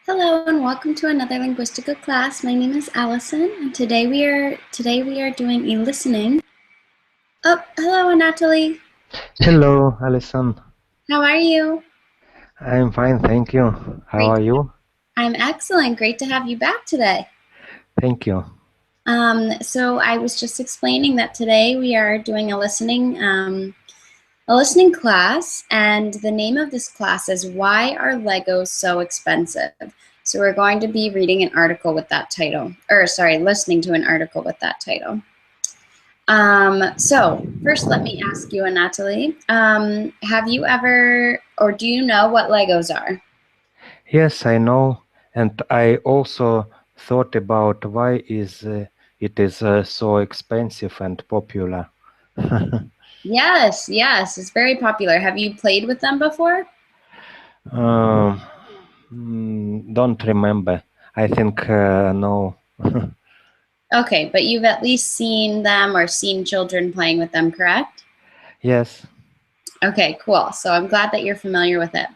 Hello and welcome to another Linguistica class. My name is Allison, and today we are doing a listening. Oh, hello, Natalie. Hello, Alison. How are you? I'm fine, thank you. How Great. are you? I'm excellent. Great to have you back today. Thank you. So I was just explaining that today we are doing a listening class, and the name of this class is "Why Are Legos So Expensive?" So we're going to be reading an article with that title, listening to an article with that title. So first let me ask you, Natalie, have you ever, or do you know what Legos are? Yes, I know, and I also thought about why it is so expensive and popular. Yes, it's very popular. Have you played with them before? Um, don't remember. I think no. Okay, but you've at least seen them or seen children playing with them, correct? Yes. Okay, cool. So I'm glad that you're familiar with it.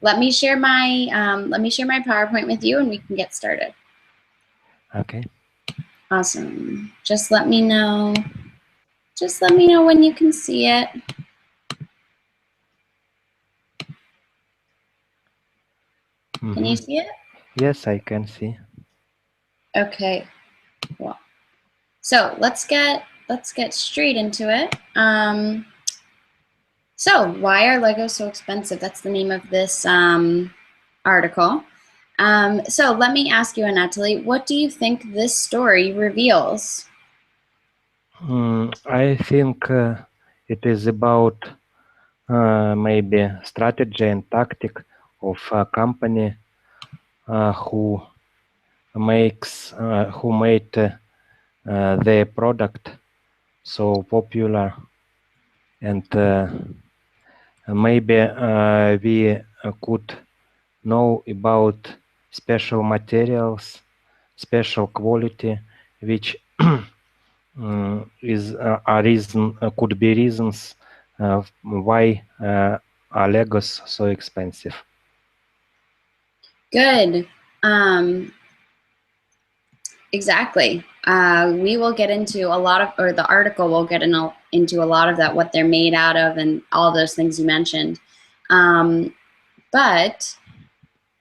Let me share my PowerPoint with you, and we can get started. Okay. Awesome. Just let me know. Just let me know when you can see it. Can you see it? Yes, I can see. Okay. Cool. So let's get straight into it. So why are Legos so expensive? That's the name of this article. So let me ask you, Natalie, what do you think this story reveals? I think it is about maybe strategy and tactic of a company who made their product so popular, and maybe we could know about special materials, special quality, which is a reason could be reasons why are Legos so expensive. Good. Exactly. We will get into a lot of, or the article will get into a lot of that, what they're made out of, and all those things you mentioned. But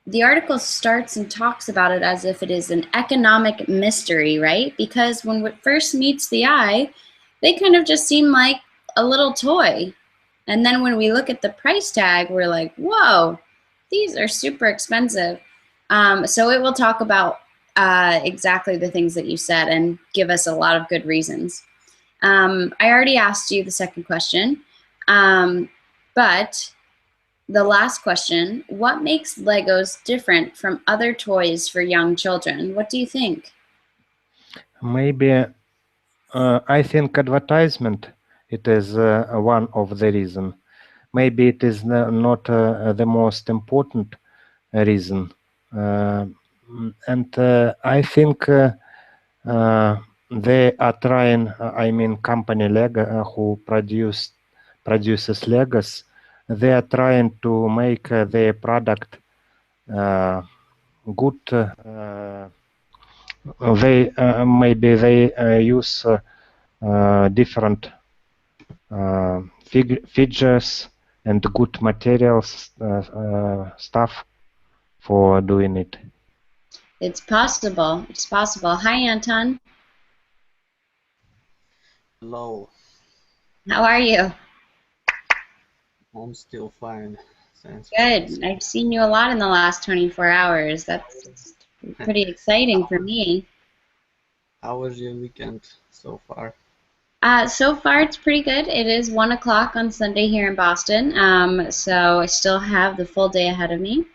the article starts and talks about it as if it is an economic mystery, right? Because when it first meets the eye, they kind of just seem like a little toy. And then when we look at the price tag, we're like, whoa, these are super expensive. So it will talk about exactly the things that you said and give us a lot of good reasons. I already asked you the second question, but the last question, what makes Legos different from other toys for young children? What do you think? Maybe I think advertisement it is one of the reason. Maybe it is not the most important reason, and I think they are trying. I mean, company Lego who produces Legos, they are trying to make their product good. They maybe they use different features and good materials stuff for doing it. It's possible. It's possible. Hi, Anton. Hello, How are you? I'm still fine. Thanks for Good. asking. I've seen you a lot in the last 24 hours. That's pretty exciting for me. How was your weekend so far? So far, it's pretty good. It is 1 o'clock on Sunday here in Boston, so I still have the full day ahead of me.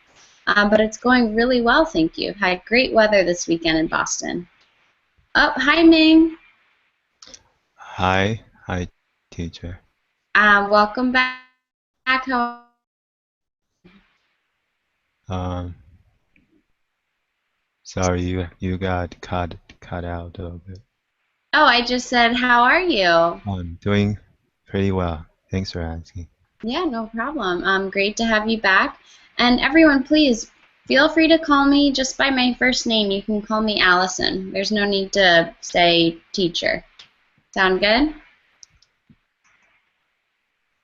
But it's going really well, thank you. Had great weather this weekend in Boston. Oh, hi, Ming. Hi, teacher. Welcome back. How Um, Sorry you got cut out a little bit. Oh, I just said, how are you? I'm doing pretty well. Thanks for asking. Yeah, no problem. Great to have you back. And everyone, please Feel free to call me just by my first name. You can call me Allison. There's no need to say teacher. Sound good?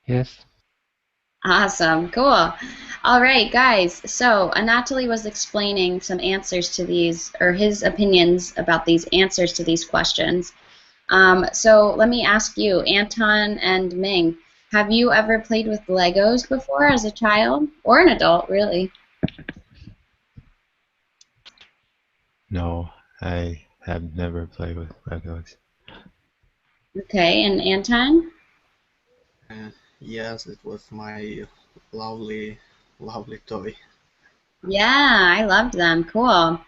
Yes. Awesome, cool. All right, guys. So Anatoly was explaining some answers to these, or his opinions about these answers to these questions. So let me ask you, Anton and Ming, have you ever played with Legos before as a child or an adult, really? No, I have never played with Legos. Okay, and Anton? Yes, it was my lovely, lovely toy. Yeah, I loved them. Cool.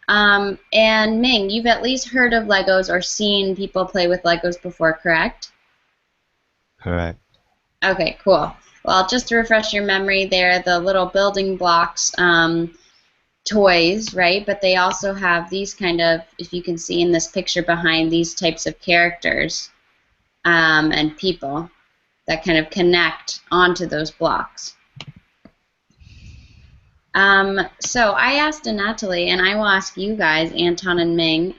And Ming, you've at least heard of Legos or seen people play with Legos before, correct? Correct. Okay, cool. Well, just to refresh your memory, they're the little building blocks toys, right? But they also have these kind of, if you can see in this picture behind, these types of characters and people that kind of connect onto those blocks. So I asked Anatoly, and I will ask you guys, Anton and Ming,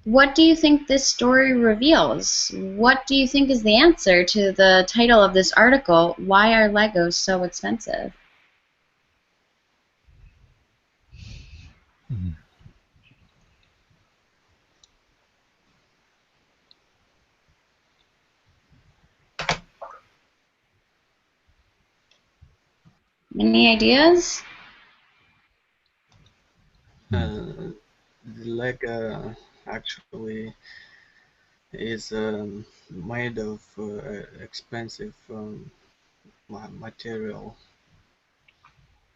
what do you think this story reveals? What do you think is the answer to the title of this article, Why Are Legos So Expensive? Hmm. Any ideas? The Lego actually is made of expensive material.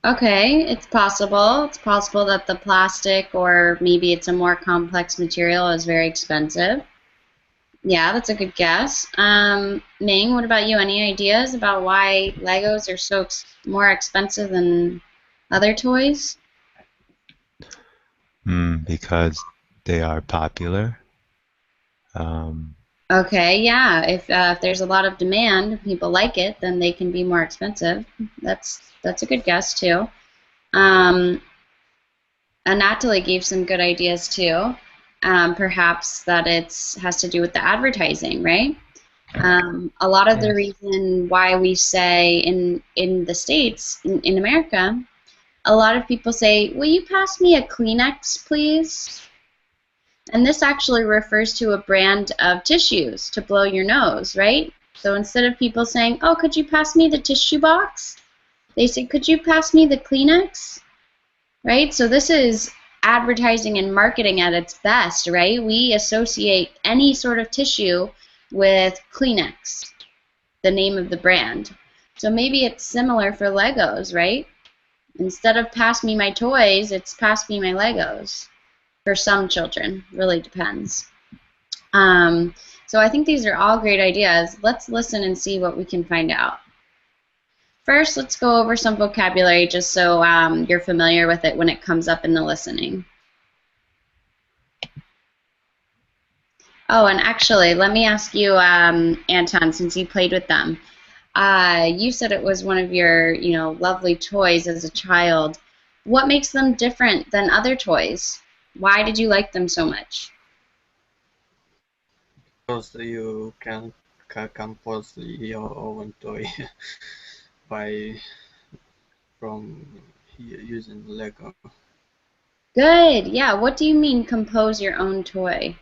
Okay, it's possible. It's possible that the plastic or maybe it's a more complex material is very expensive. Yeah, that's a good guess. Ming, what about you? Any ideas about why Legos are so more expensive than other toys? Because they are popular. Okay, yeah. If there's a lot of demand, people like it, then they can be more expensive. That's a good guess too. Um, Anatoly gave some good ideas too. Perhaps that it's has to do with the advertising, right? A lot of the Yes. reason why we say in the States, in America, a lot of people say, "Will you pass me a Kleenex, please?" And this actually refers to a brand of tissues to blow your nose, right? So instead of people saying, "Oh, could you pass me the tissue box?" they say, "Could you pass me the Kleenex?" Right? So this is advertising and marketing at its best, right? We associate any sort of tissue with Kleenex, the name of the brand. So maybe it's similar for Legos, right? Instead of pass me my toys, it's pass me my Legos. For some children, really depends. So I think these are all great ideas. Let's listen and see what we can find out. First, let's go over some vocabulary just so you're familiar with it when it comes up in the listening. Oh, and actually, let me ask you, Anton, since you played with them. You said it was one of your, lovely toys as a child. What makes them different than other toys? Why did you like them so much? Because you can compose your own toy by from using Lego. Good. Yeah. What do you mean compose your own toy?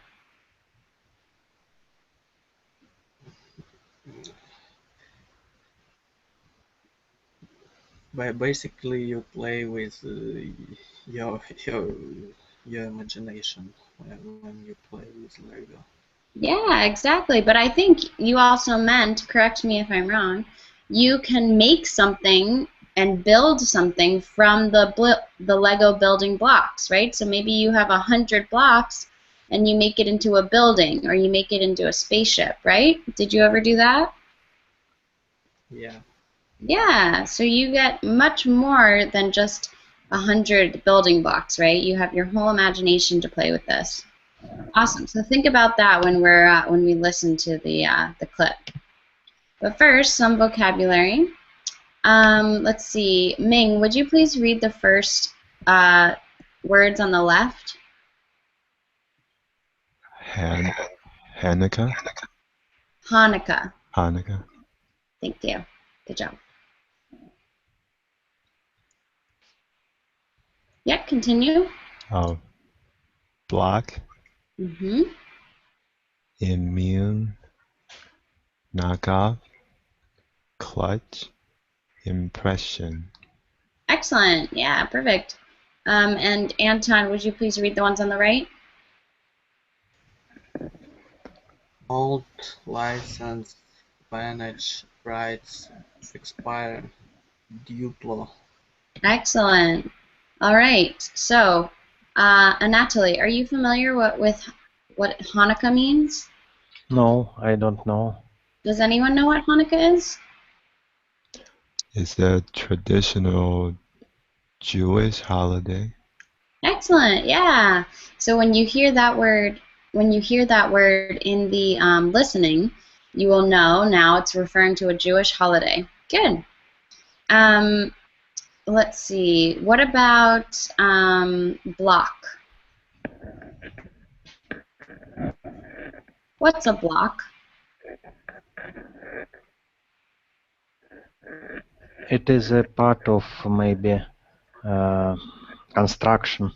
But basically, you play with your your your imagination when you play with Lego. Yeah, exactly. But I think you also meant, correct me if I'm wrong, you can make something and build something from the Lego building blocks, right? So maybe you have 100 blocks and you make it into a building or you make it into a spaceship, right? Did you ever do that? Yeah. Yeah, so you get much more than just 100 building blocks, right? You have your whole imagination to play with this. Awesome. So think about that when we listen to the clip. But first, some vocabulary. Let's see. Ming, would you please read the first words on the left? Hanukkah. Hanukkah. Hanukkah. Thank you. Good job. Yeah, continue. Oh, block. Mm-hmm. Immune. Knockoff. Clutch. Impression. Excellent. Yeah, perfect. And Anton, would you please read the ones on the right? Old license, manage rights, expire, Duplo. Excellent. All right. So, Anatoly, are you familiar with what Hanukkah means? No, I don't know. Does anyone know what Hanukkah is? Is the traditional Jewish holiday. Excellent. Yeah. So when you hear that word, in the listening, you will know now it's referring to a Jewish holiday. Good. Let's see. What about block? What's a block? It is a part of maybe construction,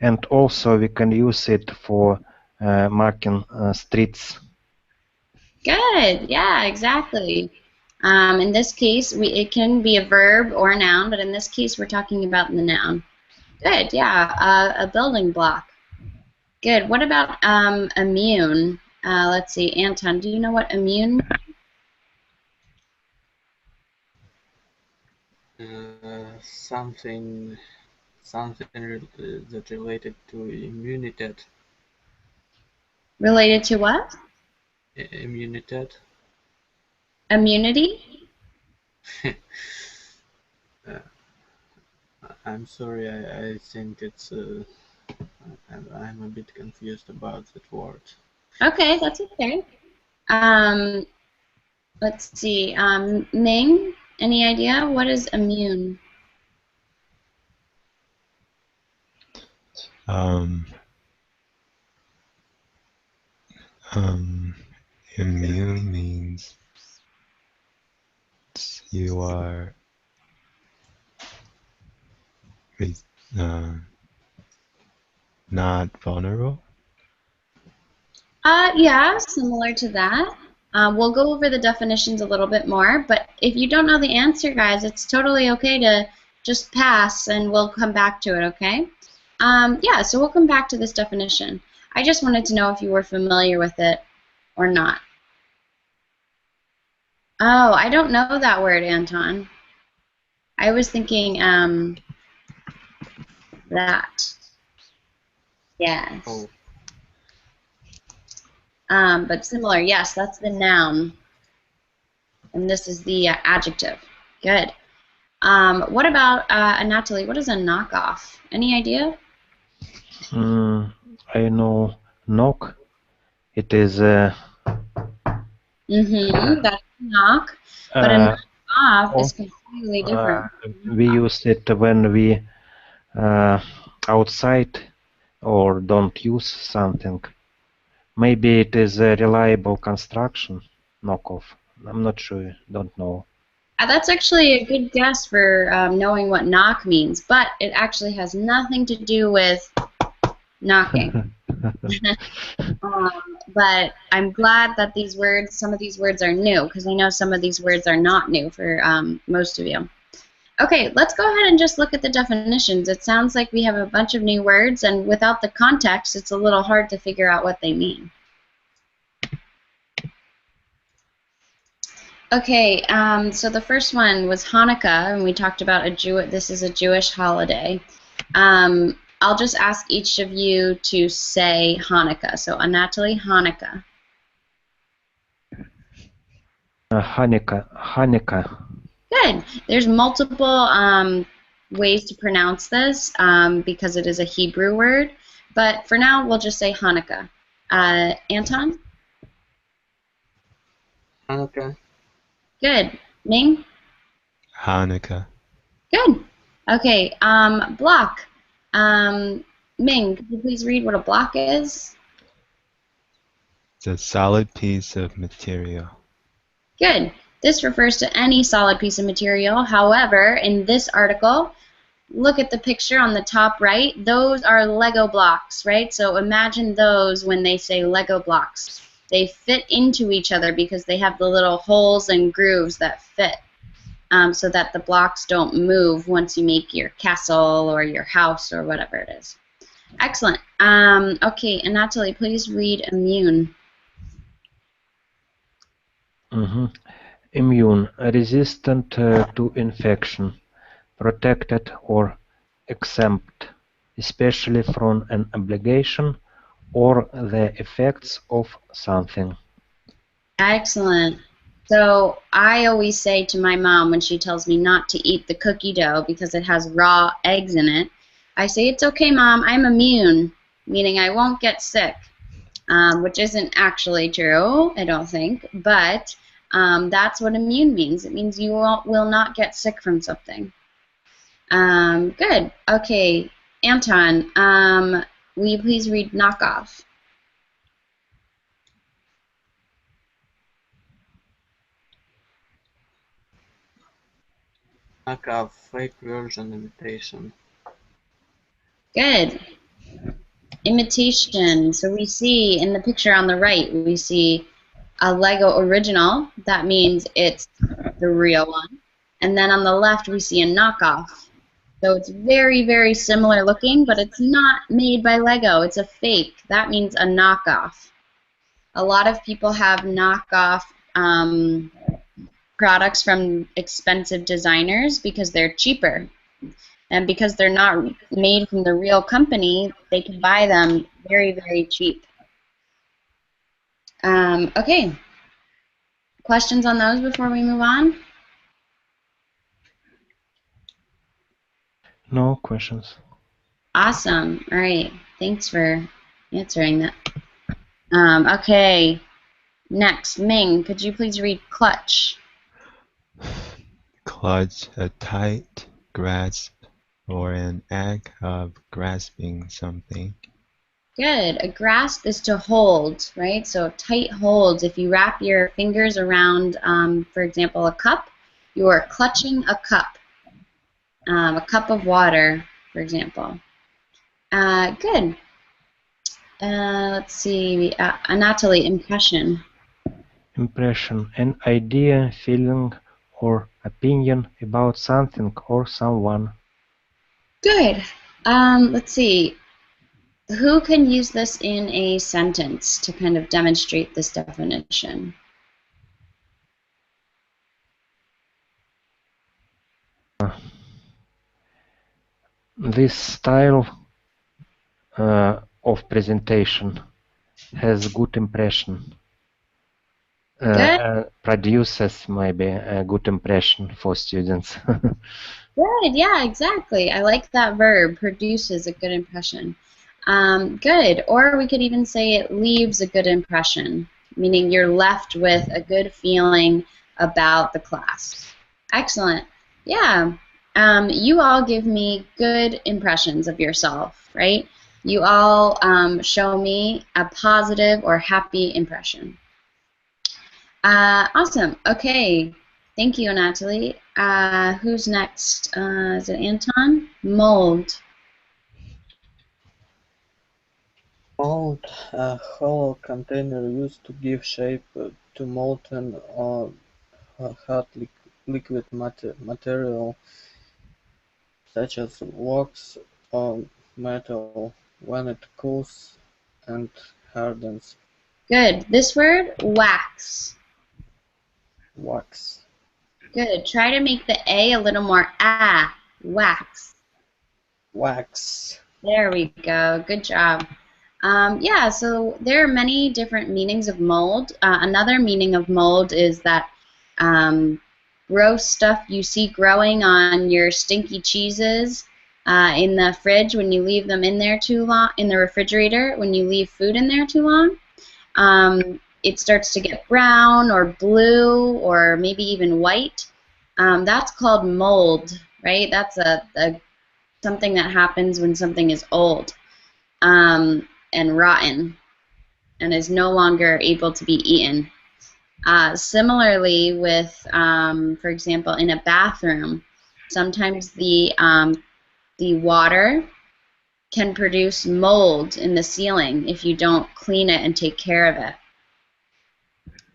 and also we can use it for marking streets. Good. Yeah, exactly. In this case, it can be a verb or a noun, but in this case, we're talking about the noun. Good. Yeah, a building block. Good. What about immune? Let's see. Anton, do you know what immune? Something that related to immunity. Related to what? Immunity. Immunity? I'm sorry, I think it's I'm a bit confused about that word. Okay, that's okay. Let's see. Ming, any idea? What is immune? Immune means you are not vulnerable. Yeah, similar to that. We'll go over the definitions a little bit more, but if you don't know the answer, guys, it's totally okay to just pass and we'll come back to it, okay? Yeah, so we'll come back to this definition. I just wanted to know if you were familiar with it or not. Oh, I don't know that word, Anton. I was thinking that. Yes. Oh. But similar, yes, that's the noun. And this is the adjective. Good. What about Anatoly? What is a knockoff? Any idea? I know knock. It is That's knock, but a knockoff is completely different. we use it when we outside or don't use something. Maybe it is a reliable construction knockoff. I'm not sure. Don't know. That's actually a good guess for knowing what knock means, but it actually has nothing to do with knocking. But I'm glad that some of these words are new, because I know some of these words are not new for most of you. Okay, let's go ahead and just look at the definitions. It sounds like we have a bunch of new words, and without the context, it's a little hard to figure out what they mean. Okay, so the first one was Hanukkah, and we talked about this is a Jewish holiday. I'll just ask each of you to say Hanukkah. So Anatoly, Hanukkah. Hanukkah. Good. There's multiple ways to pronounce this because it is a Hebrew word, but for now we'll just say Hanukkah. Anton? Hanukkah. Good. Ming? Hanukkah. Good. Okay, block. Ming, could you please read what a block is? It's a solid piece of material. Good. This refers to any solid piece of material. However, in this article, look at the picture on the top right. Those are Lego blocks, right? So imagine those when they say Lego blocks. They fit into each other because they have the little holes and grooves that fit so that the blocks don't move once you make your castle or your house or whatever it is. Excellent. Okay, and Natalie, please read immune. Immune, resistant to infection, protected or exempt, especially from an obligation or the effects of something. Excellent. So I always say to my mom when she tells me not to eat the cookie dough because it has raw eggs in it, I say, it's okay, Mom, I'm immune, meaning I won't get sick, which isn't actually true, I don't think, but that's what immune means. It means you will not get sick from something. Good. Okay, Anton, will you please read knockoff? Knockoff, fake version, imitation. Good. Imitation. So we see in the picture on the right, we see a Lego original. That means it's the real one. And then on the left, we see a knockoff. So it's very, very similar looking, but it's not made by Lego. It's a fake. That means a knockoff. A lot of people have knockoff products from expensive designers because they're cheaper. And because they're not made from the real company, they can buy them very, very cheap. Okay. Questions on those before we move on? No questions. Awesome. All right. Thanks for answering that. Okay. Next, Ming, could you please read clutch? Clutch, a tight grasp or an act of grasping something. Good. A grasp is to hold, right? So tight holds. If you wrap your fingers around, for example, a cup, you are clutching a cup of water, for example. Good. Let's see. Natalie, impression. Impression, an idea, feeling, or opinion about something or someone. Good. Let's see. Who can use this in a sentence to kind of demonstrate this definition? This style of presentation has good impression. Good. Produces maybe a good impression for students. Good. Yeah, exactly. I like that verb. Produces a good impression. Good. Or we could even say it leaves a good impression, meaning you're left with a good feeling about the class. Excellent. Yeah. You all give me good impressions of yourself, right? You all show me a positive or happy impression. Awesome. Okay. Thank you, Natalie. Who's next? Is it Anton? Mold. Mold, a hollow container used to give shape to molten or hot liquid material such as wax or metal when it cools and hardens. Good. This word, wax. Wax. Good. Try to make the A a little more wax. Wax. There we go. Good job. Yeah, so there are many different meanings of mold. Another meaning of mold is that gross stuff you see growing on your stinky cheeses in the fridge when you leave them in there too long, in the refrigerator when you leave food in there too long. It starts to get brown or blue or maybe even white. That's called mold, right? That's something that happens when something is old and rotten and is no longer able to be eaten. Similarly with, for example, in a bathroom, sometimes the water can produce mold in the ceiling if you don't clean it and take care of it.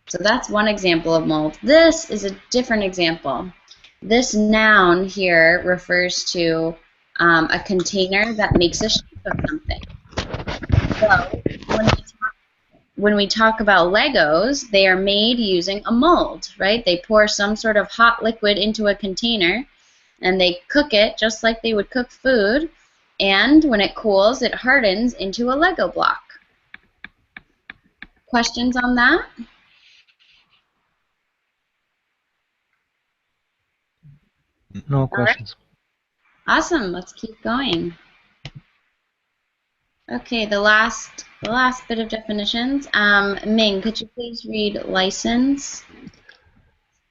So that's one example of mold. This is a different example. This noun here refers to a container that makes a shape of something. So when we talk about Legos, they are made using a mold, right? They pour some sort of hot liquid into a container and they cook it just like they would cook food, and when it cools, it hardens into a Lego block. Questions on that? No questions. All right. Awesome. Let's keep going. Okay, the last bit of definitions. Ming, could you please read license?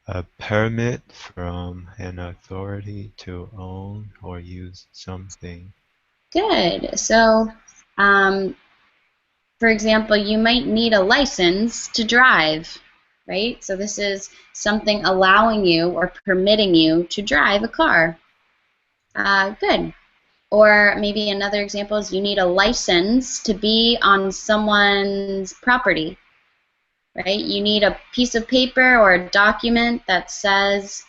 A permit from an authority to own or use something. Good. So, for example, you might need a license to drive, right? So this is something allowing you or permitting you to drive a car. Good. Or maybe another example is you need a license to be on someone's property, right? You need a piece of paper or a document that says,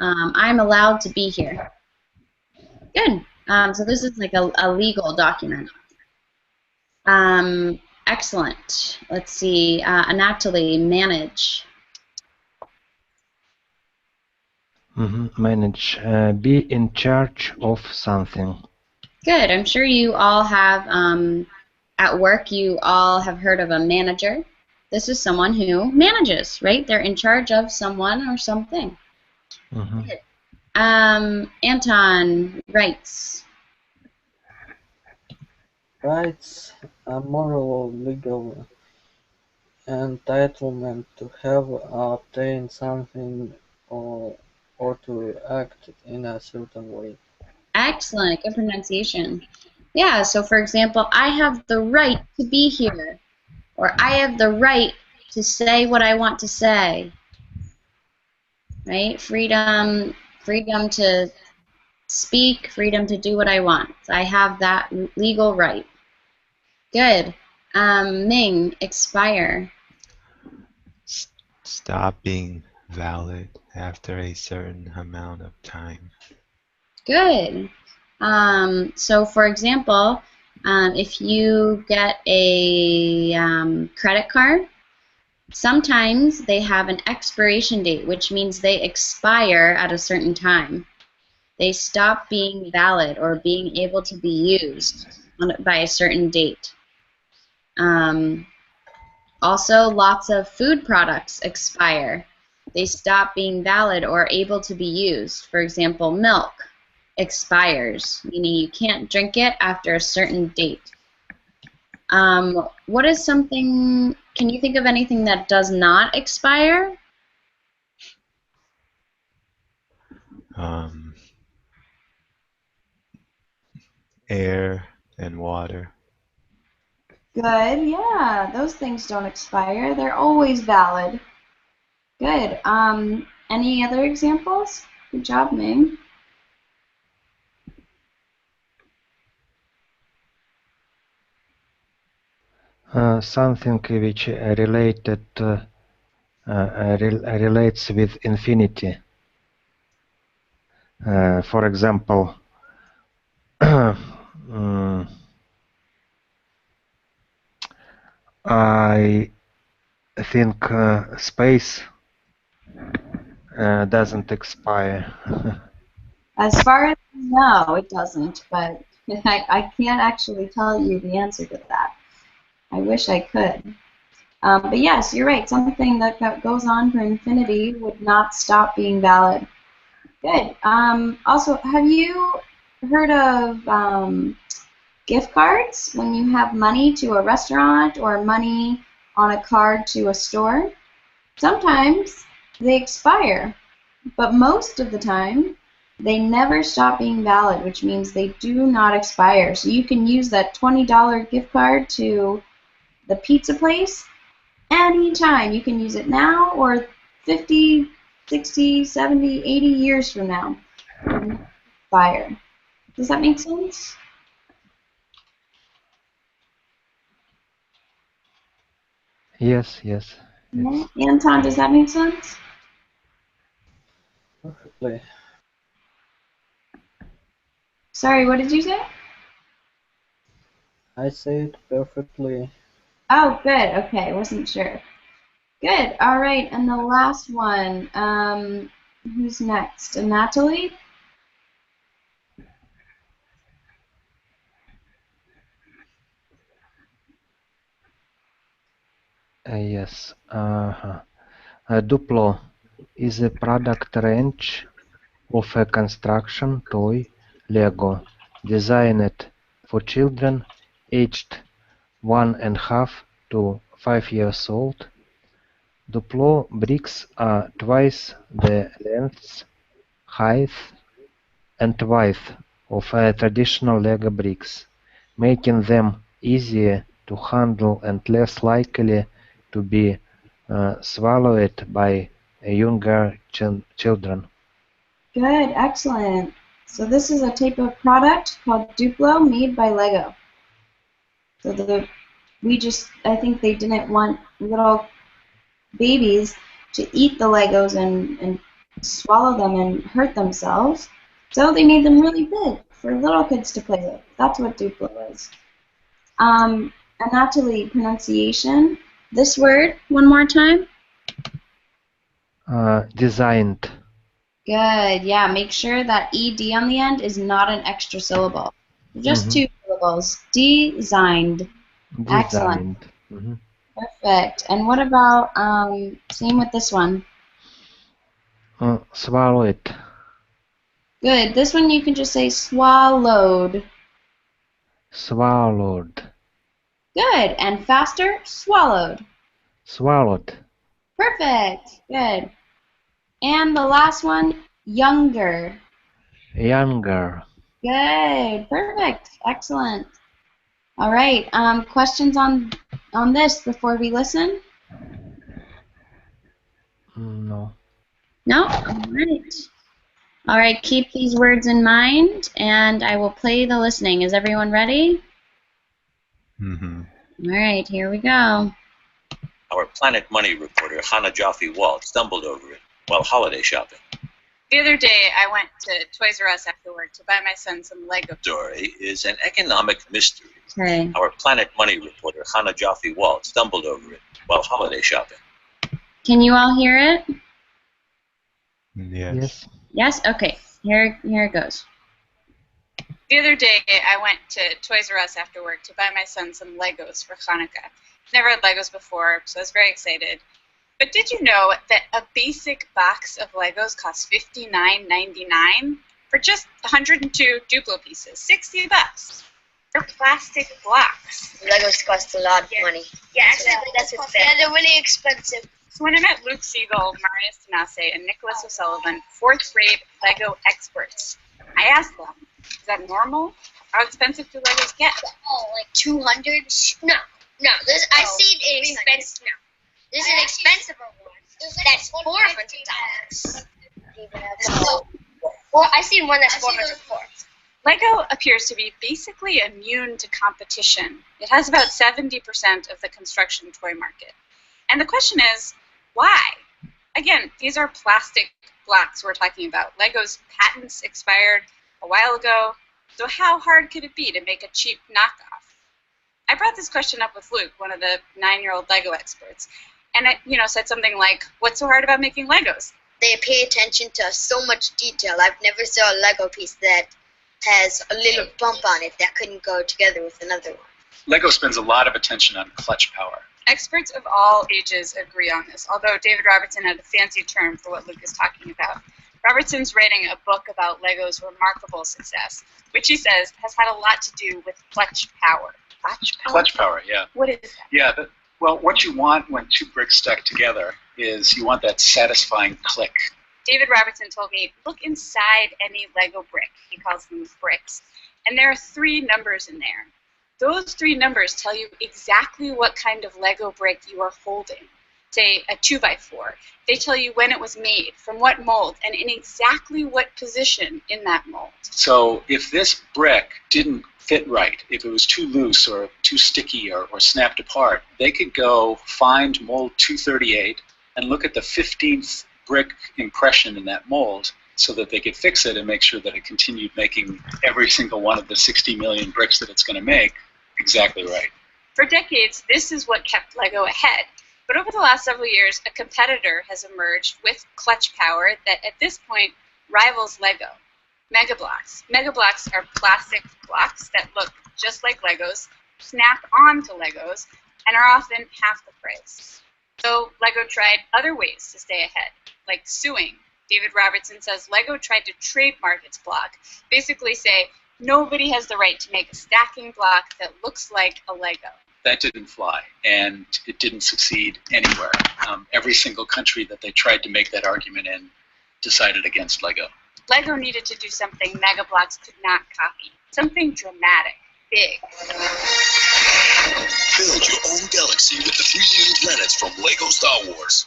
I'm allowed to be here. Good. So this is like a legal document. Excellent. Let's see. Anatoly, manage. Manage. Be in charge of something. Good. I'm sure you all have, at work, you all have heard of a manager. This is someone who manages, right? They're in charge of someone or something. Good. Anton, rights. Rights, a moral or legal entitlement to have obtained something or to act in a certain way. Excellent. Good pronunciation. Yeah, so for example, I have the right to be here, or I have the right to say what I want to say, right? Freedom to speak, freedom to do what I want. So I have that legal right. Good. Ming, expire. Stop being valid after a certain amount of time. Good. So for example, if you get a credit card, sometimes they have an expiration date, which means they expire at a certain time. They stop being valid or being able to be used by a certain date. Also, lots of food products expire. They stop being valid or able to be used. For example, milk expires, meaning you can't drink it after a certain date. What is something, can you think of anything that does not expire? Air and water. Good, yeah, those things don't expire. They're always valid. Good. Any other examples? Good job, Ming. Something which relates with infinity. For example, I think space doesn't expire. As far as I know, it doesn't, but I can't actually tell you the answer to that. I wish I could. But yes, you're right. Something that goes on for infinity would not stop being valid. Good. Also, have you heard of gift cards when you have money to a restaurant or money on a card to a store? Sometimes they expire. but most of the time, they never stop being valid, which means they do not expire. So you can use that $20 gift card to the pizza place anytime. You can use it now or 50, 60, 70, 80 years from now. Expire. Does that make sense? Yes, yes. Yeah. Anton, does that make sense? Perfectly. Sorry, what did you say? I say it perfectly. Oh, good. Okay, wasn't sure. Good. All right, and the last one. Who's next? Natalie? Yes. Duplo is a product range of a construction toy Lego designed for children aged 1.5 to 5 years old. Duplo bricks are twice the length, height, and width of traditional Lego bricks, making them easier to handle and less likely to be swallowed by younger children. Good, excellent. So this is a type of product called Duplo made by Lego. So I think they didn't want little babies to eat the Legos and swallow them and hurt themselves. So they made them really big for little kids to play with. That's what Duplo is. Anatoly, pronunciation. This word, one more time. Designed. Good, yeah, make sure that ED on the end is not an extra syllable. Just two syllables. Designed. Excellent. Designed. Perfect. And what about, same with this one? Swallowed. Good. This one you can just say swallowed. Swallowed. Good. And faster, swallowed. Swallowed. Perfect. Good. And the last one, younger. Younger. Good. Perfect. Excellent. All right. Questions on this before we listen? No. No? All right. All right. Keep these words in mind, and I will play the listening. Is everyone ready? Mm-hmm. All right. Here we go. Our Planet Money reporter, Hannah Jaffe-Walt, stumbled over it while holiday shopping. The other day, I went to Toys R Us after work to buy my son some Lego. Story is an economic mystery. Okay. Our Planet Money reporter, Hannah Jaffe-Walt, stumbled over it while holiday shopping. Can you all hear it? Yes. Yes? Okay. Here it goes. The other day, I went to Toys R Us after work to buy my son some Legos for Hanukkah. Never had Legos before, so I was very excited. But did you know that a basic box of Legos costs $59.99 for just 102 Duplo pieces? $60. They're plastic blocks. Legos cost a lot of money. Yeah, actually, that's what's yeah, they're really expensive. So when I met Luke Siegel, Marius Tanase, and Nicholas O'Sullivan, fourth grade Lego experts, I asked them, is that normal? How expensive do Legos get? Oh, like 200? No. I see an expensive. No. There's an expensive one. That's $400. Well, I seen one that's $400. Lego appears to be basically immune to competition. It has about 70% of the construction toy market. And the question is, why? Again, these are plastic blocks we're talking about. Lego's patents expired a while ago, so how hard could it be to make a cheap knockoff? I brought this question up with Luke, one of the 9-year-old Lego experts, and I, said something like, what's so hard about making Legos? They pay attention to so much detail. I've never saw a Lego piece that has a little bump on it that couldn't go together with another one. Lego spends a lot of attention on clutch power. Experts of all ages agree on this, although David Robertson had a fancy term for what Luke is talking about. Robertson's writing a book about Lego's remarkable success, which he says has had a lot to do with clutch power. Clutch power, yeah. What is that? Yeah, well, what you want when two bricks stack together is you want that satisfying click David Robertson told me, look inside any Lego brick. He calls them bricks. And there are 3 numbers in there. Those 3 numbers tell you exactly what kind of Lego brick you are holding. Say a 2x4. They tell you when it was made, from what mold, and in exactly what position in that mold. So if this brick didn't fit right, if it was too loose or too sticky or snapped apart, they could go find mold 238 and look at the 15th brick impression in that mold so that they could fix it and make sure that it continued making every single one of the 60 million bricks that it's going to make exactly right. For decades, this is what kept Lego ahead. But over the last several years, a competitor has emerged with clutch power that at this point rivals Lego. Mega Blocks. Mega Blocks are plastic blocks that look just like Legos, snap onto Legos, and are often half the price. So Lego tried other ways to stay ahead, like suing. David Robertson says Lego tried to trademark its block, basically say nobody has the right to make a stacking block that looks like a Lego. That didn't fly, and it didn't succeed anywhere. Every single country that they tried to make that argument in decided against Lego. Lego needed to do something Mega Blocks could not copy, something dramatic, big. Build your own galaxy with the 3 new planets from Lego Star Wars.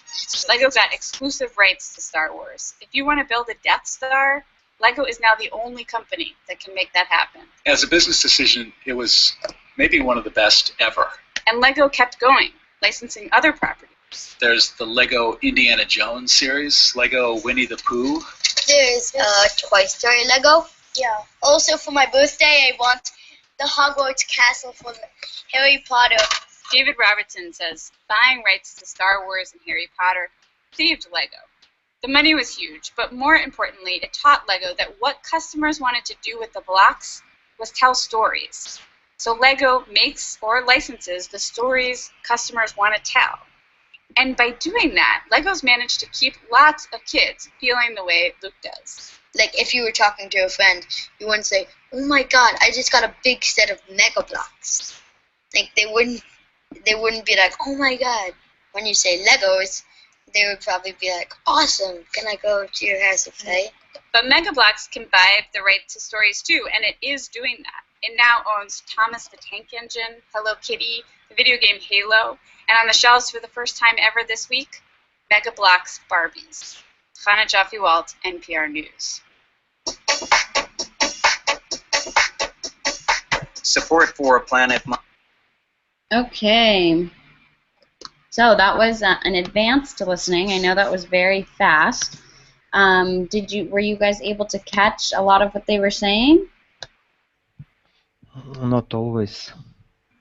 Lego got exclusive rights to Star Wars. If you want to build a Death Star, Lego is now the only company that can make that happen. As a business decision, it was maybe one of the best ever. And Lego kept going, licensing other properties. There's the Lego Indiana Jones series, Lego Winnie the Pooh. There's Toy Story Lego. Yeah. Also, for my birthday, I want the Hogwarts castle for Harry Potter. David Robertson says buying rights to Star Wars and Harry Potter saved Lego. The money was huge, but more importantly, it taught Lego that what customers wanted to do with the blocks was tell stories. So Lego makes or licenses the stories customers want to tell. And by doing that, Lego's managed to keep lots of kids feeling the way Luke does. Like if you were talking to a friend, you wouldn't say, "Oh my God, I just got a big set of Mega Blocks." Like they wouldn't be like, "Oh my God." When you say Legos, they would probably be like, "Awesome, can I go to your house and play?" But Mega Blocks can buy the right to stories too, and it is doing that. It now owns Thomas the Tank Engine, Hello Kitty, the video game Halo, and on the shelves for the first time ever this week, Mega Blocks Barbies. Hannah Jaffe-Walt, NPR News. Support for Planet Money. Okay. So that was an advanced listening. I know that was very fast. Were you guys able to catch a lot of what they were saying? Not always.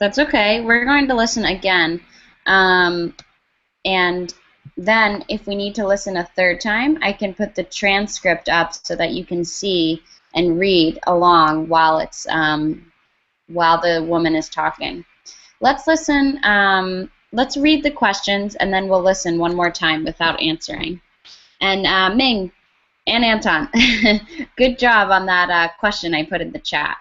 That's okay. We're going to listen again. And then if we need to listen a third time, I can put the transcript up so that you can see and read along while it's while the woman is talking. Let's listen. Let's read the questions, and then we'll listen one more time without answering. And Ming and Anton, good job on that question I put in the chat.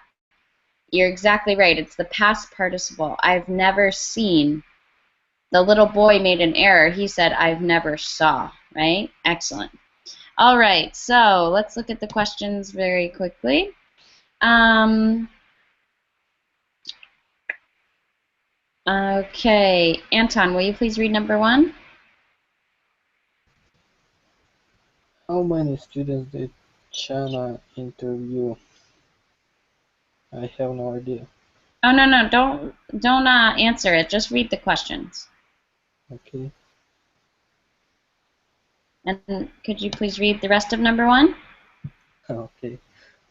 You're exactly right. It's the past participle. I've never seen. The little boy made an error. He said, I've never saw, right? Excellent. All right, so let's look at the questions very quickly. Okay, Anton, will you please read number 1? How many students did China interview? I have no idea. Oh, no, don't answer it. Just read the questions. Okay. And could you please read the rest of number 1? Okay.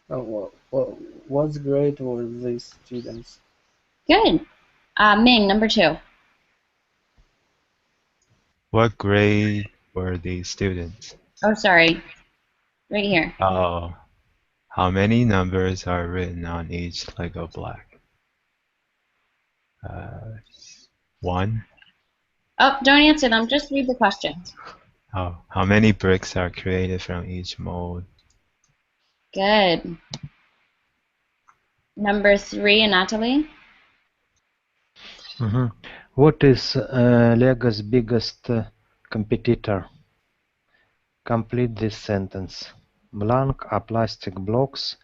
What grade were these students? Good. Ming, number 2. What grade were these students? Oh, sorry. Right here. Oh, how many numbers are written on each Lego block? 1. Oh, don't answer them. Just read the questions. Oh, how many bricks are created from each mold? Good. Number 3, Natalie. What is Lego's biggest competitor? Complete this sentence. Blank are plastic blocks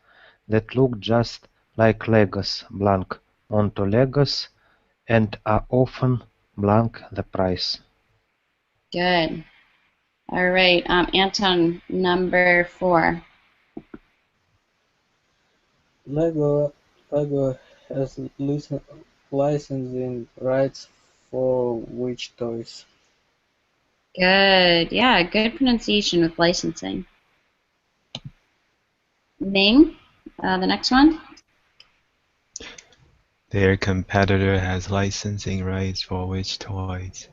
that look just like Legos blank onto Legos and are often blank the price. Good. All right, Anton, number 4. Lego has licensing rights for which toys? Good. Yeah, good pronunciation with licensing. Ming, the next one. Their competitor has licensing rights for which toys?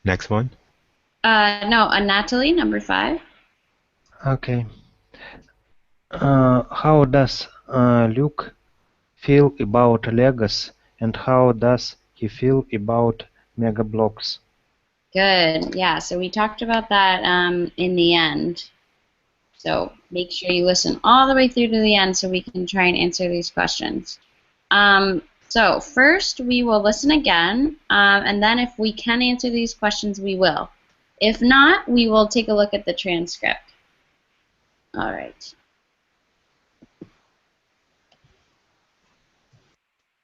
Next one. No, Natalie, number 5. Okay. How does Luke feel about Legos and how does he feel about Mega Bloks? Good. Yeah, so we talked about that in the end. So make sure you listen all the way through to the end so we can try and answer these questions. So first we will listen again, and then if we can answer these questions, we will. If not, we will take a look at the transcript. All right.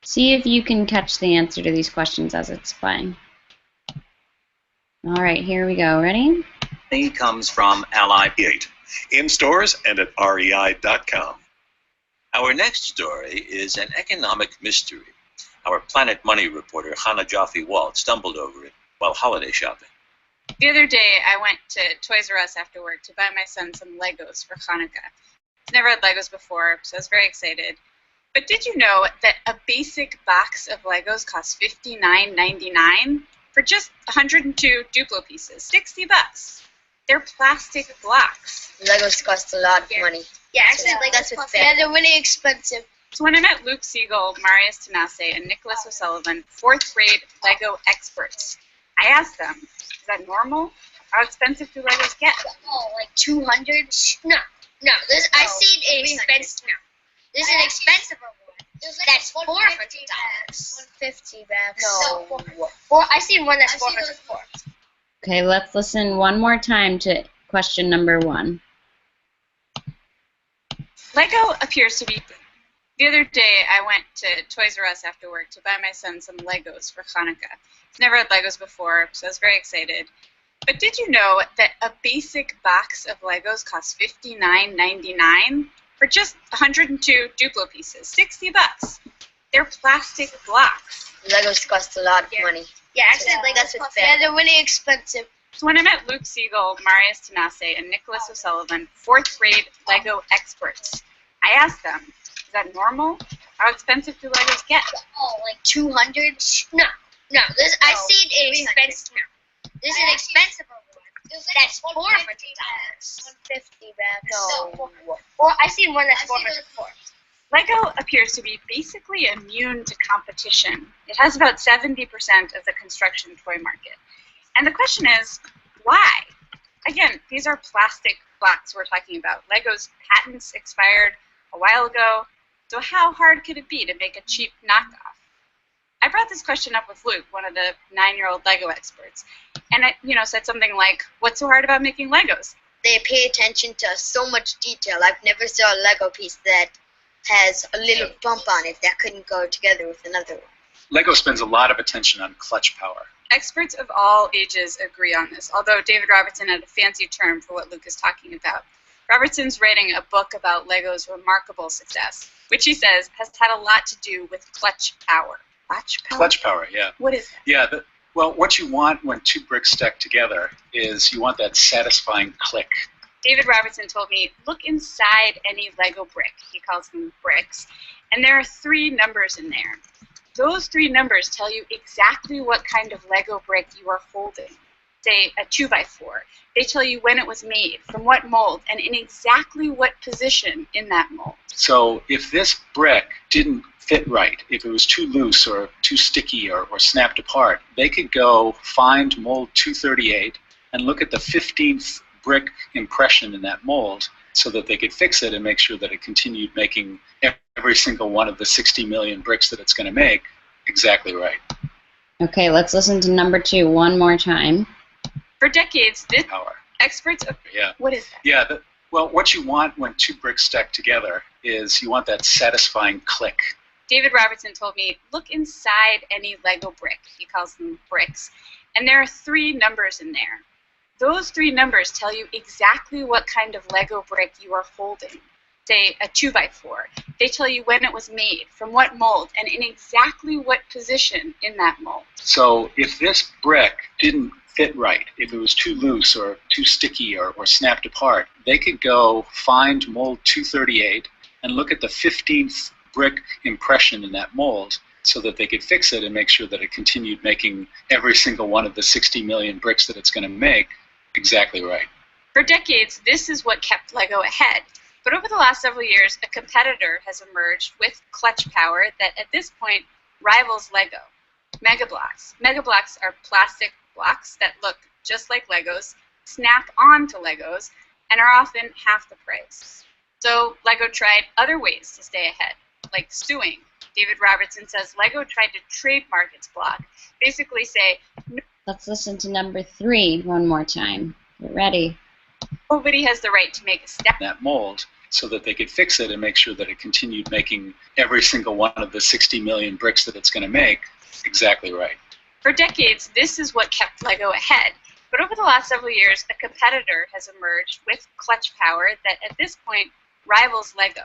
See if you can catch the answer to these questions as it's playing. All right, here we go. Ready? Money comes from Ally 8 in stores and at rei.com. Our next story is an economic mystery. Our Planet Money reporter Hannah Jaffe-Walt stumbled over it while holiday shopping. The other day, I went to Toys R Us after work to buy my son some Legos for Hanukkah. He's never had Legos before, so I was very excited. But did you know that a basic box of Legos costs $59.99 for just 102 Duplo pieces? $60. They're plastic blocks. Legos cost a lot of money. Yeah, actually, like That's what's yeah, they're really expensive. So when I met Luke Siegel, Marius Tanase, and Nicholas O'Sullivan, 4th grade Lego experts, I asked them, is that normal? How expensive do Legos get? Oh, like 200? No. This I see an expensive. No. This is an expensive one. That's $400. 150 back. No. I seen one that's 404. Okay, let's listen one more time to question number 1. Lego appears to be... The other day, I went to Toys R Us after work to buy my son some Legos for Hanukkah. He's never had Legos before, so I was very excited. But did you know that a basic box of Legos costs $59.99 for just 102 Duplo pieces? $60. They're plastic blocks. Legos cost a lot of money. Yeah, actually, like that's what's yeah, they're really expensive. So when I met Luke Siegel, Marius Tanase, and Nicholas O'Sullivan, 4th grade Lego experts, I asked them, is that normal? How expensive do Legos get? Oh, like 200? No. This I see an expensive. No. This is an expensive one. That's $400. 150 back. No. I seen one that's 404. Lego appears to be basically immune to competition. It has about 70% of the construction toy market. And the question is, why? Again, these are plastic blocks we're talking about. Lego's patents expired a while ago, so how hard could it be to make a cheap knockoff? I brought this question up with Luke, one of the 9-year-old Lego experts, and I, said something like, what's so hard about making Legos? They pay attention to so much detail. I've never saw a Lego piece that has a little bump on it that couldn't go together with another one. Lego spends a lot of attention on clutch power. Experts of all ages agree on this, although David Robertson had a fancy term for what Luke is talking about. Robertson's writing a book about Lego's remarkable success, which he says has had a lot to do with clutch power. Clutch power? Clutch power, yeah. What is that? Yeah, well, what you want when two bricks stack together is you want that satisfying click. David Robertson told me, look inside any Lego brick. He calls them bricks. And there are 3 numbers in there. Those 3 numbers tell you exactly what kind of Lego brick you are holding. Say a 2x4. They tell you when it was made, from what mold, and in exactly what position in that mold. So if this brick didn't fit right, if it was too loose or too sticky or snapped apart, they could go find mold 238 and look at the 15th brick impression in that mold, so that they could fix it and make sure that it continued making every single one of the 60 million bricks that it's going to make exactly right. Okay, let's listen to number 2 one more time. For decades, this Power. experts. Yeah. What is that? Yeah. Well, what you want when 2 bricks stack together is you want that satisfying click. David Robertson told me, look inside any Lego brick. He calls them bricks. And there are 3 numbers in there. Those 3 numbers tell you exactly what kind of Lego brick you are holding. Say a 2x4. They tell you when it was made, from what mold, and in exactly what position in that mold. So if this brick didn't fit right, if it was too loose or too sticky or snapped apart, they could go find mold 238 and look at the 15th brick impression in that mold so that they could fix it and make sure that it continued making every single one of the 60 million bricks that it's going to make exactly right. For decades, this is what kept Lego ahead. But over the last several years, a competitor has emerged with clutch power that at this point rivals Lego. Mega Blocks. Mega Blocks are plastic blocks that look just like Legos, snap onto Legos, and are often half the price. So Lego tried other ways to stay ahead, like suing. David Robertson says Lego tried to trademark its block, basically say, Let's listen to number 3 one more time. Get ready. nobody has the right to make a step. That mold so that they could fix it and make sure that it continued making every single one of the 60 million bricks that it's going to make exactly right. For decades, this is what kept Lego ahead. But over the last several years, a competitor has emerged with clutch power that at this point rivals Lego.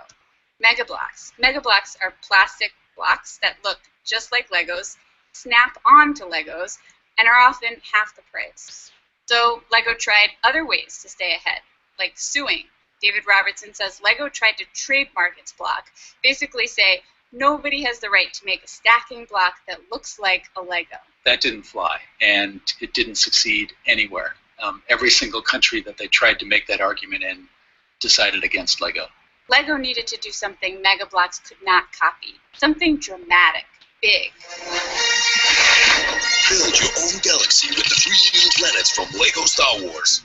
Mega Blocks. Mega Blocks are plastic blocks that look just like Legos, snap onto Legos, and are often half the price. So Lego tried other ways to stay ahead, like suing. David Robertson says Lego tried to trademark its block, basically say nobody has the right to make a stacking block that looks like a Lego. That didn't fly, and it didn't succeed anywhere. Every single country that they tried to make that argument in decided against Lego. Lego needed to do something Mega Blocks could not copy, something dramatic, big. Build your own galaxy with the 3 new planets from Lego Star Wars.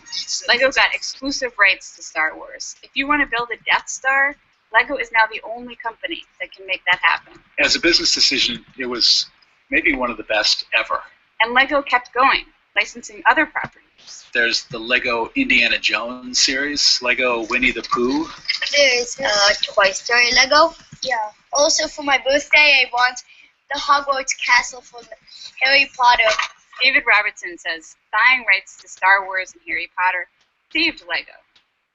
Lego got exclusive rights to Star Wars. If you want to build a Death Star, Lego is now the only company that can make that happen. As a business decision, it was maybe one of the best ever. And Lego kept going, licensing other properties. There's the Lego Indiana Jones series, Lego Winnie the Pooh. There's Toy Story Lego. Yeah. Also, for my birthday, I want the Hogwarts castle from Harry Potter. David Robertson says buying rights to Star Wars and Harry Potter saved Lego.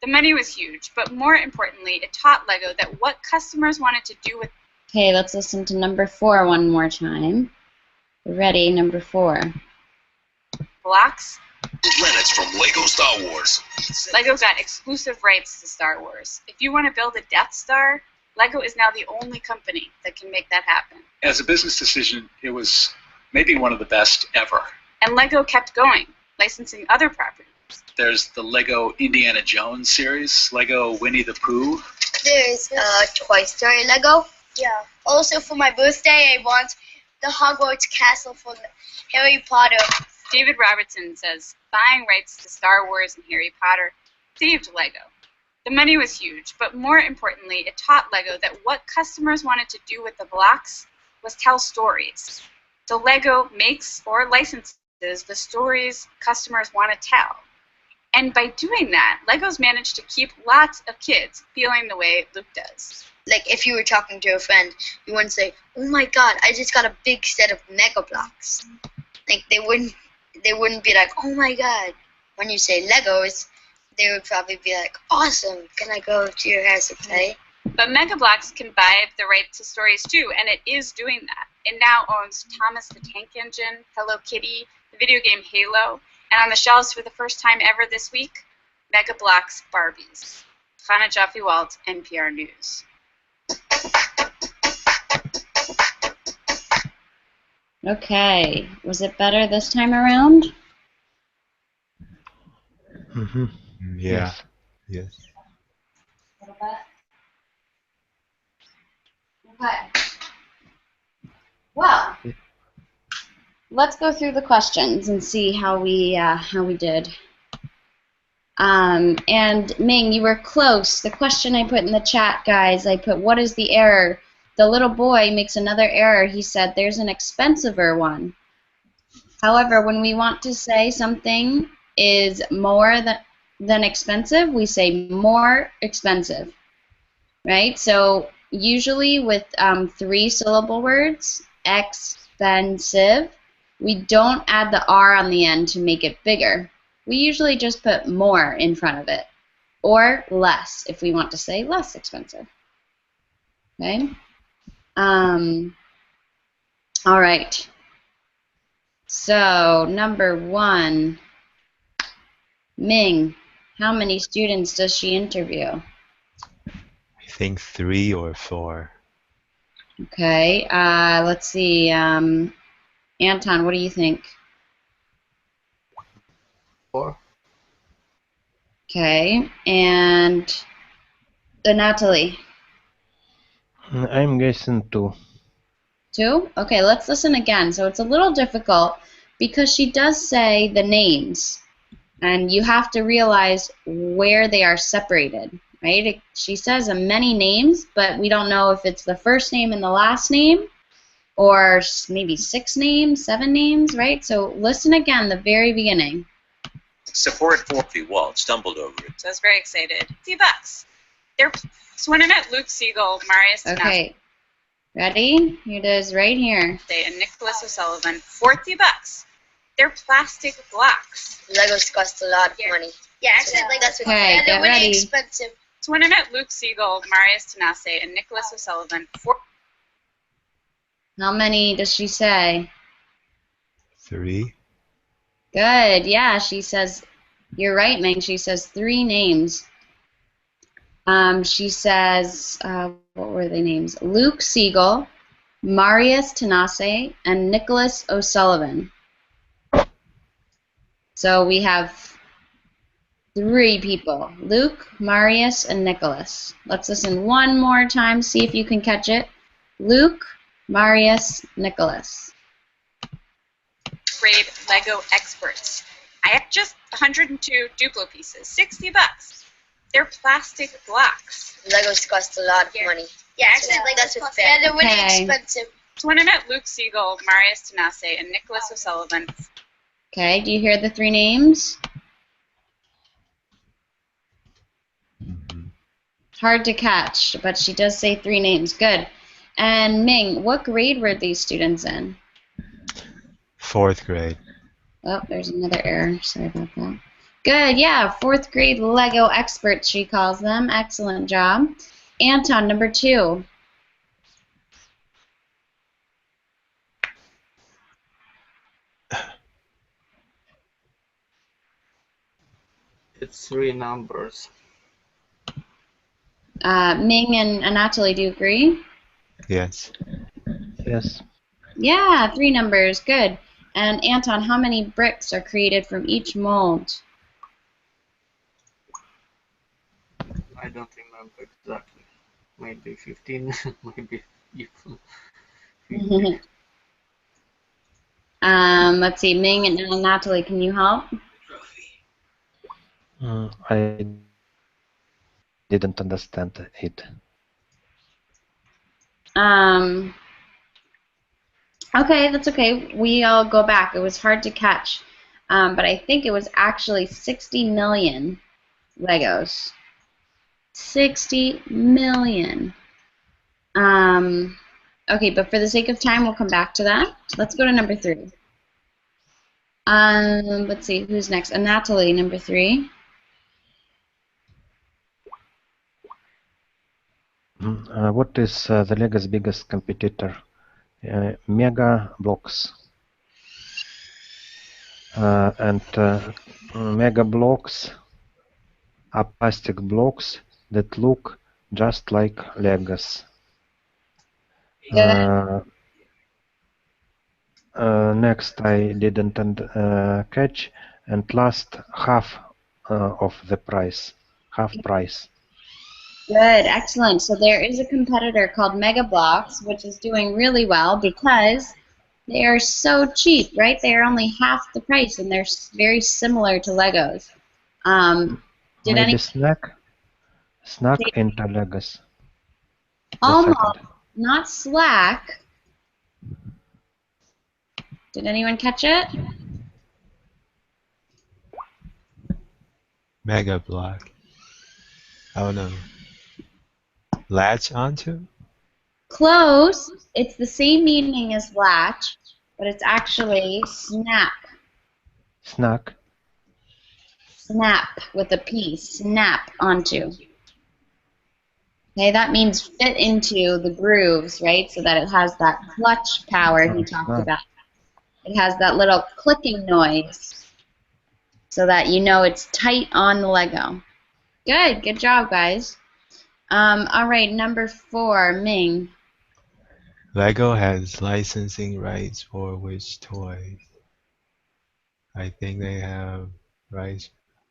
The money was huge, but more importantly, it taught Lego that what customers wanted to do with... Okay, let's listen to number 4 one more time. Ready, number 4. blocks. Planets from Lego Star Wars. Lego got exclusive rights to Star Wars. If you want to build a Death Star, Lego is now the only company that can make that happen. As a business decision, it was maybe one of the best ever. And Lego kept going, licensing other properties. There's the Lego Indiana Jones series, Lego Winnie the Pooh. There's Toy Story Lego. Yeah. Also, for my birthday, I want the Hogwarts castle from Harry Potter. David Robertson says buying rights to Star Wars and Harry Potter saved Lego. The money was huge, but more importantly, it taught Lego that what customers wanted to do with the blocks was tell stories. So Lego makes or licenses the stories customers want to tell. And by doing that, Lego's managed to keep lots of kids feeling the way Luke does. Like, if you were talking to a friend, you wouldn't say, "Oh my God, I just got a big set of Mega Blocks." Like, they wouldn't be like, "Oh my God." When you say Legos, they would probably be like, "Awesome, can I go to your house and play?" But Mega Blocks can buy the right to stories too, and it is doing that. It now owns Thomas the Tank Engine, Hello Kitty, the video game Halo, and on the shelves for the first time ever this week, Mega Blocks Barbies. Hannah Jaffe-Walt, NPR News. Okay, was it better this time around? Mm-hmm. Yeah. Yes. A little bit. Okay. Well, let's go through the questions and see how we did. And Ming, you were close. The question I put in the chat, guys, I put, what is the error? The little boy makes another error. He said, there's an expensiver one. However, when we want to say something is more than expensive, we say more expensive, right? So usually with 3-syllable words, expensive, we don't add the R on the end to make it bigger. We usually just put more in front of it, or less if we want to say less expensive. Okay? All right. So, number 1, Ming, how many students does she interview? I think 3 or 4. Okay, let's see. Anton, what do you think? 4. Okay, and Natalie? I'm guessing 2. 2? Okay, let's listen again. So it's a little difficult because she does say the names, and you have to realize where they are separated, right? She says many names, but we don't know if it's the first name and the last name, or maybe 6 names, 7 names, right? So listen again, the very beginning. Support for the Walt stumbled over it. So I was very excited. $50. They're Swinnet, Luke Siegel, Marius Okay. Ready? Here it is right here. and Nicholas O'Sullivan. $40. They're plastic blocks. Legos cost a lot of money. Yeah, actually, like That's what Okay, they're get really ready. expensive. Swinnet, Luke Siegel, Marius Tanase, and Nicholas O'Sullivan. How many does she say? 3. Good, yeah, she says, you're right, Ming, she says 3 names. She says, what were the names? Luke Siegel, Marius Tanase, and Nicholas O'Sullivan. So we have 3 people, Luke, Marius, and Nicholas. Let's listen one more time, see if you can catch it. Luke, Marius, Nicholas. Grade Lego experts. I have just 102 Duplo pieces. $60. They're plastic blocks. Legos cost a lot of money. Yeah, actually, like That's what's fair. yeah, they're really Okay. expensive. Swinnet, Luke Siegel, Marius Tanase, and Nicholas O'Sullivan. Okay, do you hear the 3 names? Hard to catch, but she does say 3 names. Good. And Ming, what grade were these students in? 4th grade. Oh, there's another error. Sorry about that. Good, yeah, 4th grade Lego experts, she calls them. Excellent job. Anton, number 2. It's 3 numbers. Ming and Natalie, do you agree? Yes. Yes. Yeah, 3 numbers. Good. And Anton, how many bricks are created from each mold? I don't remember exactly. Maybe 15, maybe even 50. Let's see, Ming and Natalie, can you help? I didn't understand it. Okay, that's okay. I'll go back. It was hard to catch. But I think it was actually 60 million Legos. 60 million. Okay, but for the sake of time, we'll come back to that. Let's go to number 3. Let's see, who's next? Natalie, number 3. What is the Lego's biggest competitor? Mega Blocks. And Mega Blocks are plastic blocks that look just like Legos. Next, I didn't catch, and last, half of the price. Half price. Good, excellent. So there is a competitor called Mega Blocks, which is doing really well because they are so cheap, right? They are only half the price, and they're very similar to Legos. Did Maybe any snack into Legos. The almost second. not Slack? Did anyone catch it? Mega block. Oh no. Latch onto? Close. It's the same meaning as latch, but it's actually snap. Snack. Snap with a P. Snap onto. Okay, that means fit into the grooves, right? So that it has that clutch power he talked Snap. about. It has that little clicking noise so that you know it's tight on the Lego. Good job, guys. All right, number 4, Ming. Lego has licensing rights for which toys? I think they have rights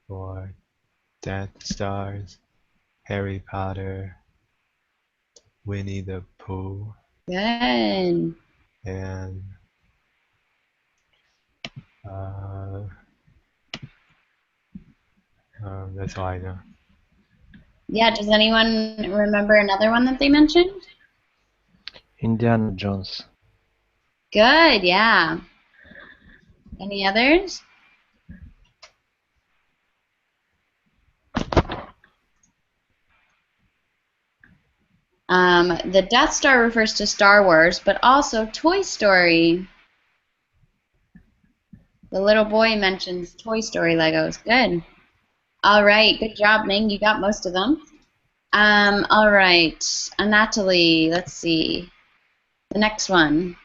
for Death Stars, Harry Potter, Winnie the Pooh, Good. and that's all I know. Yeah, does anyone remember another one that they mentioned? Indiana Jones. Good, yeah. Any others? The Death Star refers to Star Wars, but also Toy Story. The little boy mentions Toy Story Legos. Good. All right, good job, Ming. You got most of them. All right, Natalie, let's see. The next one.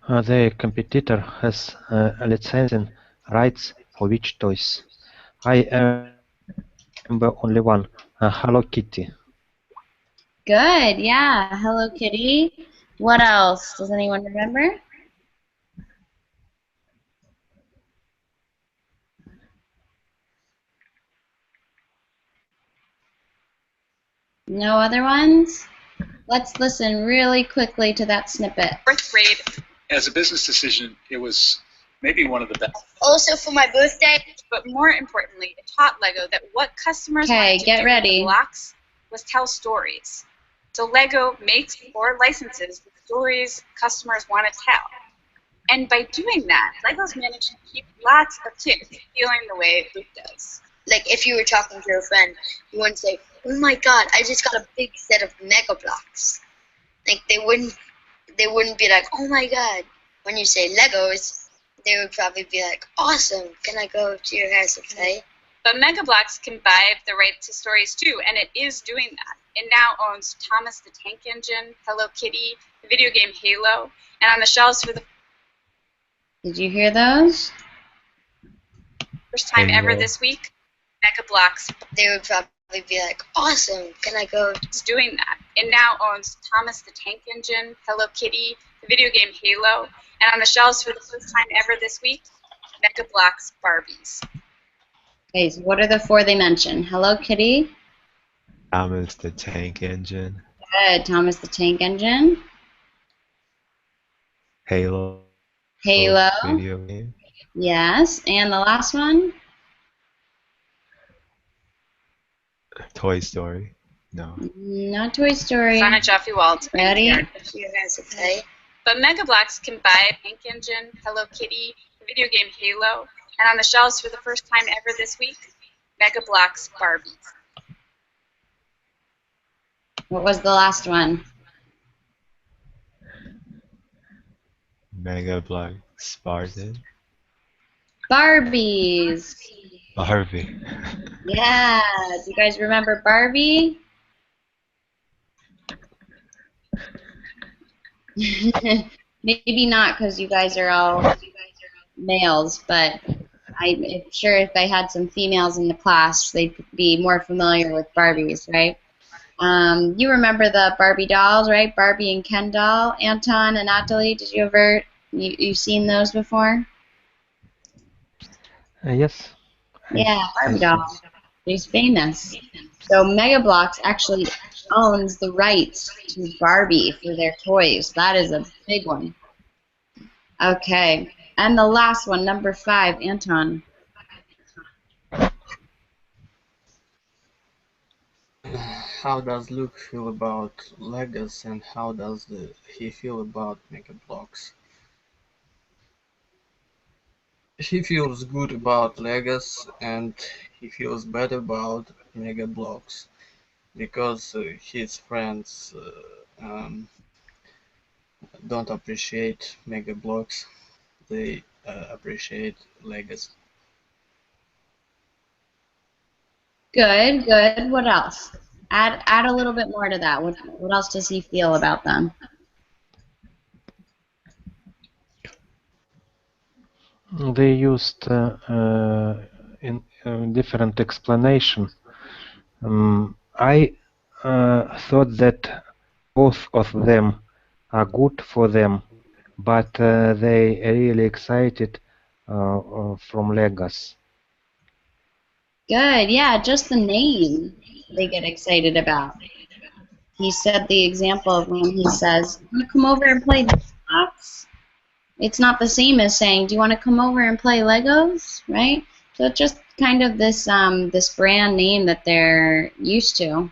The competitor has licensing rights for which toys? I remember only one. Hello Kitty. Good, yeah. Hello Kitty. What else? Does anyone remember? No other ones? Let's listen really quickly to that snippet. 4th grade. As a business decision, it was maybe one of the best. Also for my birthday. But more importantly, it taught Lego that what customers wanted to get do ready. with the blocks was tell stories. So Lego makes or licenses the stories customers want to tell. And by doing that, Lego's managed to keep lots of kids feeling the way Luke does. Like if you were talking to your friend, you wouldn't say, "Oh my God, I just got a big set of Mega Blocks." Like they wouldn't be like, "Oh my God." When you say Legos, they would probably be like, "Awesome! Can I go to your house and play?" But Mega Bloks can buy the rights to stories too, and it is doing that. It now owns Thomas the Tank Engine, Hello Kitty, the video game Halo, and on the shelves for the Did you hear those? first time ever Halo. this week, Mega Bloks They would probably be like, "Awesome! Can I go?" is doing that. It now owns Thomas the Tank Engine, Hello Kitty, the video game Halo, and on the shelves for the first time ever this week, Mega Bloks Barbies. Okay, so what are the 4 they mentioned? Hello Kitty. Thomas the Tank Engine, Good. Thomas the Tank Engine. Halo, Halo. video game, Yes. And the last one? Toy Story. No. Not Toy Story. Sana Jeffy Walt. Ready? To your house and play. But Mega Bloks can buy Tank Engine, Hello Kitty, the video game Halo, and on the shelves for the first time ever this week, Mega Bloks Barbies. What was the last one? Mega Block Spartan. Barbies. Barbie. Yeah. Do you guys remember Barbie? Maybe not because you guys are all males, but I'm sure if I had some females in the class, they'd be more familiar with Barbies, right? You remember the Barbie dolls, right? Barbie and Ken doll. Anton and Natalie, did you ever, you've seen those before? Yes. Yeah, Barbie doll. She's famous. So Mega Bloks actually owns the rights to Barbie for their toys. That is a big one. Okay. And the last one, number 5, Anton. How does Luke feel about Legos, and how does he feel about Mega Bloks? He feels good about Legos, and he feels bad about Mega Bloks because his friends don't appreciate Mega Bloks. They appreciate Legos. Good, good. What else? Add a little bit more to that. What else does he feel about them? They used in different explanation. I thought that both of them are good for them, but they really excited from Legos. Good, yeah, just the name they get excited about. He said the example of when he says, "Want to come over and play blocks?" It's not the same as saying, "Do you want to come over and play Legos?" Right? So it's just kind of this this brand name that they're used to,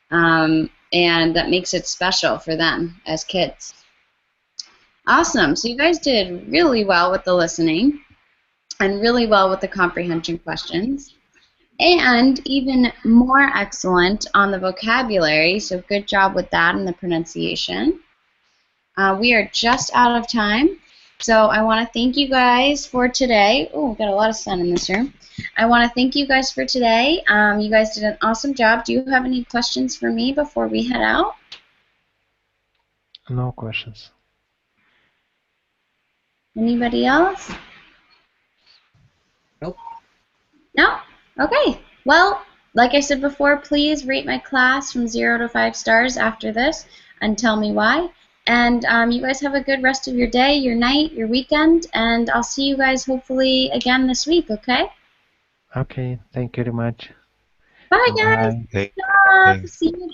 and that makes it special for them as kids. Awesome. So you guys did really well with the listening, and really well with the comprehension questions, and even more excellent on the vocabulary. So good job with that and the pronunciation. We are just out of time. So I want to thank you guys for today. Oh, we've got a lot of sun in this room. I want to thank you guys for today. You guys did an awesome job. Do you have any questions for me before we head out? No questions. Anybody else? Nope. No? Okay. Well, like I said before, please rate my class from 0 to 5 stars after this and tell me why. And you guys have a good rest of your day, your night, your weekend, and I'll see you guys hopefully again this week, okay? Okay, thank you very much. Bye, guys. Bye. See you again.